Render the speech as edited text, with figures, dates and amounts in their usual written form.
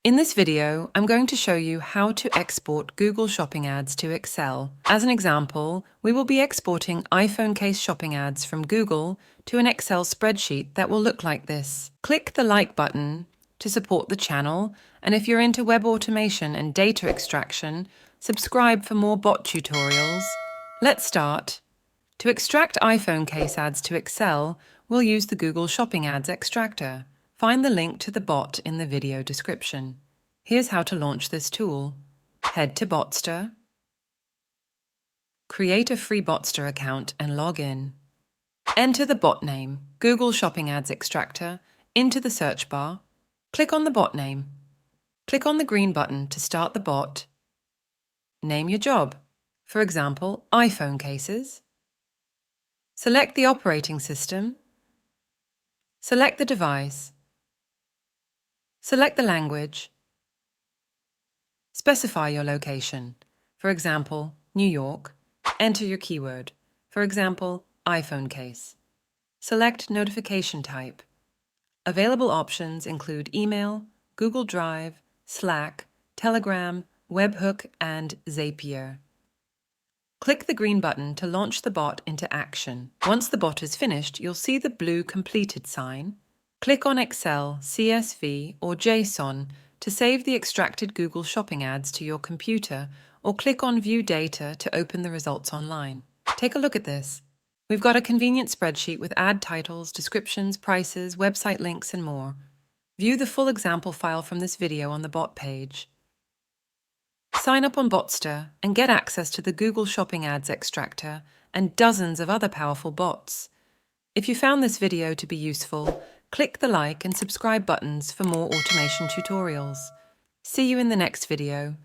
In this video, I'm going to show you how to export Google Shopping Ads to Excel. As an example, we will be exporting iPhone case shopping ads from Google to an Excel spreadsheet that will look like this. Click the like button to support the channel, and if you're into web automation and data extraction, subscribe for more bot tutorials. Let's start. To extract iPhone case ads to Excel, we'll use the Google Shopping Ads Extractor. Find the link to the bot in the video description. Here's how to launch this tool. Head to Botster. Create a free Botster account and log in. Enter the bot name, Google Shopping Ads Extractor, into the search bar. Click on the bot name. Click on the green button to start the bot. Name your job, for example, iPhone cases. Select the operating system. Select the device. Select the language. Specify your location, for example, New York. Enter your keyword, for example, iPhone case. Select notification type. Available options include email, Google Drive, Slack, Telegram, Webhook, and Zapier. Click the green button to launch the bot into action. Once the bot is finished, you'll see the blue completed sign. Click on Excel, CSV, or JSON to save the extracted Google Shopping ads to your computer, or click on View Data to open the results online. Take a look at this. We've got a convenient spreadsheet with ad titles, descriptions, prices, website links, and more. View the full example file from this video on the bot page. Sign up on Botster and get access to the Google Shopping Ads Extractor and dozens of other powerful bots. If you found this video to be useful, click the like and subscribe buttons for more automation tutorials. See you in the next video.